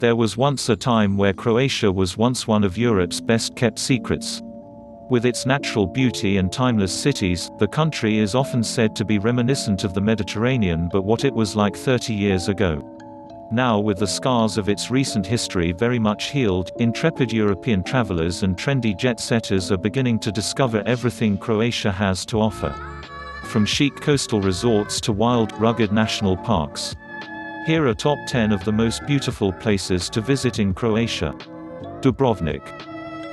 There was once a time where Croatia was once one of Europe's best-kept secrets. With its natural beauty and timeless cities, the country is often said to be reminiscent of the Mediterranean but what it was like 30 years ago. Now, with the scars of its recent history very much healed, intrepid European travelers and trendy jet-setters are beginning to discover everything Croatia has to offer. From chic coastal resorts to wild, rugged national parks. Here are top 10 of the most beautiful places to visit in Croatia. Dubrovnik.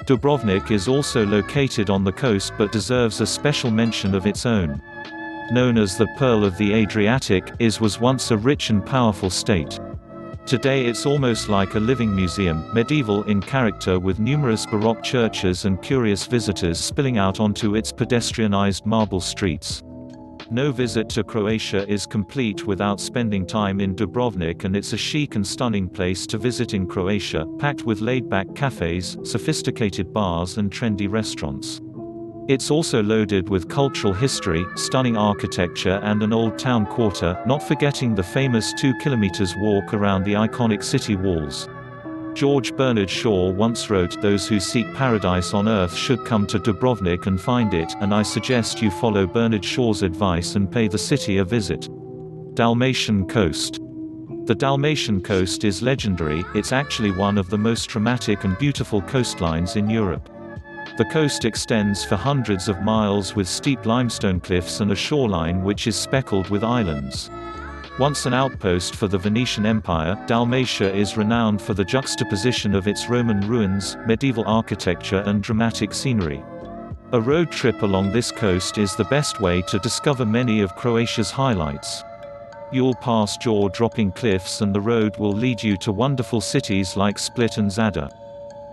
Dubrovnik is also located on the coast but deserves a special mention of its own. Known as the Pearl of the Adriatic, it was once a rich and powerful state. Today it's almost like a living museum, medieval in character with numerous baroque churches and curious visitors spilling out onto its pedestrianized marble streets. No visit to Croatia is complete without spending time in Dubrovnik, and it's a chic and stunning place to visit in Croatia, packed with laid-back cafes, sophisticated bars and trendy restaurants. It's also loaded with cultural history, stunning architecture and an old town quarter, not forgetting the famous 2 kilometers walk around the iconic city walls. George Bernard Shaw once wrote, "Those who seek paradise on earth should come to Dubrovnik and find it," and I suggest you follow Bernard Shaw's advice and pay the city a visit. Dalmatian Coast. The Dalmatian coast is legendary, it's actually one of the most dramatic and beautiful coastlines in Europe. The coast extends for hundreds of miles with steep limestone cliffs and a shoreline which is speckled with islands. Once an outpost for the Venetian Empire, Dalmatia is renowned for the juxtaposition of its Roman ruins, medieval architecture and dramatic scenery. A road trip along this coast is the best way to discover many of Croatia's highlights. You'll pass jaw-dropping cliffs and the road will lead you to wonderful cities like Split and Zadar.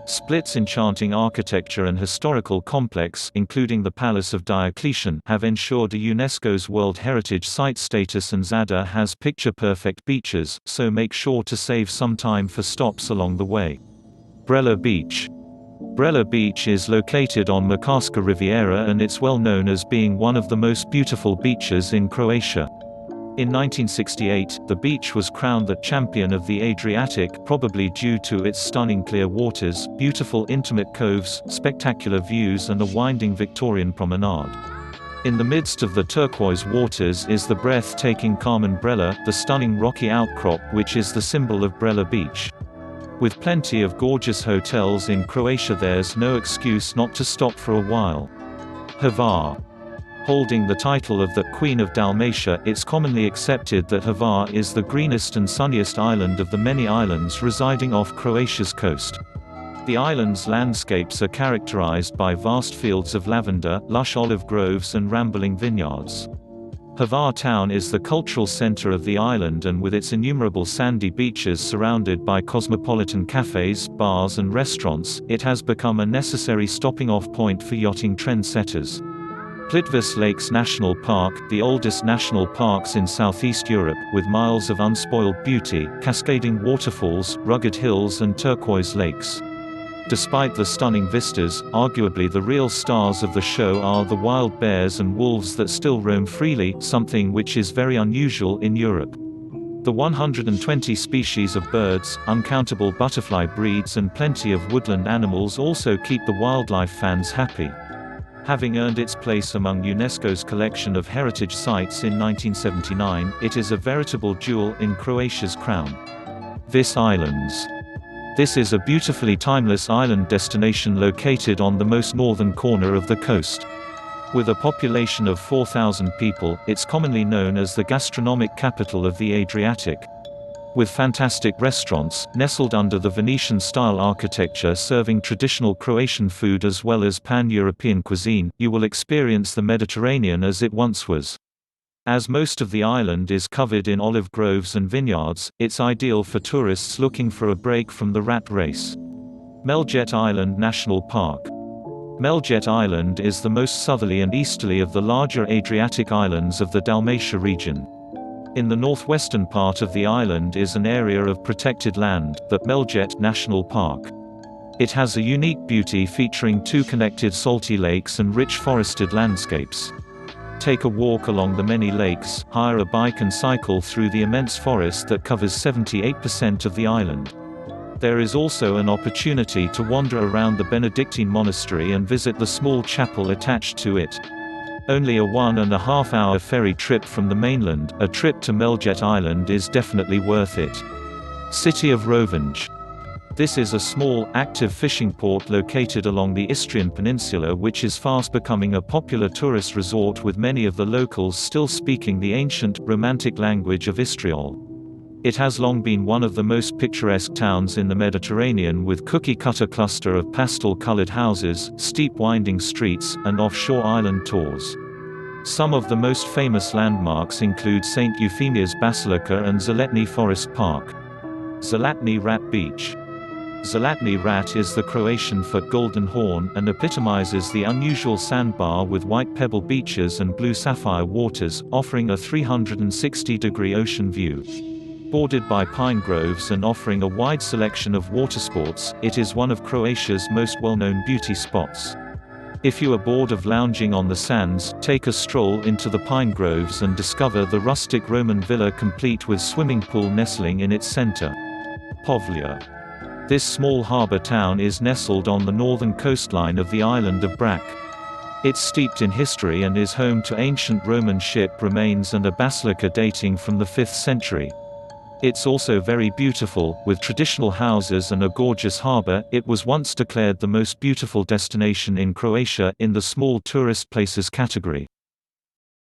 Split's enchanting architecture and historical complex, including the Palace of Diocletian, have ensured a UNESCO's World Heritage Site status, and Zadar has picture-perfect beaches, so make sure to save some time for stops along the way. Brela Beach. Brela Beach is located on Makarska Riviera and it's well known as being one of the most beautiful beaches in Croatia. In 1968, the beach was crowned the champion of the Adriatic, probably due to its stunning clear waters, beautiful intimate coves, spectacular views and a winding Victorian promenade. In the midst of the turquoise waters is the breathtaking Kamen Brela, the stunning rocky outcrop which is the symbol of Brela Beach. With plenty of gorgeous hotels in Croatia, there's no excuse not to stop for a while. Hvar. Holding the title of the Queen of Dalmatia, it's commonly accepted that Hvar is the greenest and sunniest island of the many islands residing off Croatia's coast. The island's landscapes are characterized by vast fields of lavender, lush olive groves and rambling vineyards. Hvar town is the cultural center of the island, and with its innumerable sandy beaches surrounded by cosmopolitan cafes, bars and restaurants, it has become a necessary stopping-off point for yachting trendsetters. Plitvice Lakes National Park, the oldest national parks in Southeast Europe, with miles of unspoiled beauty, cascading waterfalls, rugged hills and turquoise lakes. Despite the stunning vistas, arguably the real stars of the show are the wild bears and wolves that still roam freely, something which is very unusual in Europe. The 120 species of birds, uncountable butterfly breeds and plenty of woodland animals also keep the wildlife fans happy. Having earned its place among UNESCO's collection of heritage sites in 1979, it is a veritable jewel in Croatia's crown. Vis Islands. This is a beautifully timeless island destination located on the most northern corner of the coast. With a population of 4,000 people, it's commonly known as the gastronomic capital of the Adriatic. With fantastic restaurants, nestled under the Venetian-style architecture serving traditional Croatian food as well as pan-European cuisine, you will experience the Mediterranean as it once was. As most of the island is covered in olive groves and vineyards, it's ideal for tourists looking for a break from the rat race. Meljet Island National Park. Meljet Island is the most southerly and easterly of the larger Adriatic islands of the Dalmatia region. In the northwestern part of the island is an area of protected land, the Meljet National Park. It has a unique beauty featuring 2 connected salty lakes and rich forested landscapes. Take a walk along the many lakes, hire a bike and cycle through the immense forest that covers 78% of the island. There is also an opportunity to wander around the Benedictine monastery and visit the small chapel attached to it. Only a 1.5-hour ferry trip from the mainland, a trip to Meljet Island is definitely worth it. City of Revenge. This is a small, active fishing port located along the Istrian Peninsula which is fast becoming a popular tourist resort with many of the locals still speaking the ancient, Romantic language of Istriol. It has long been one of the most picturesque towns in the Mediterranean with cookie-cutter cluster of pastel-colored houses, steep winding streets, and offshore island tours. Some of the most famous landmarks include St. Euphemia's Basilica and Zeletni Forest Park. Zelatni Rat Beach. Zelatni Rat is the Croatian for Golden Horn and epitomizes the unusual sandbar with white pebble beaches and blue sapphire waters, offering a 360-degree ocean view. Bordered by pine groves and offering a wide selection of watersports, it is one of Croatia's most well-known beauty spots. If you are bored of lounging on the sands, take a stroll into the pine groves and discover the rustic Roman villa complete with swimming pool nestling in its center. Povlja. This small harbor town is nestled on the northern coastline of the island of Brač. It's steeped in history and is home to ancient Roman ship remains and a basilica dating from the 5th century. It's also very beautiful, with traditional houses and a gorgeous harbor. It was once declared the most beautiful destination in Croatia in the small tourist places category.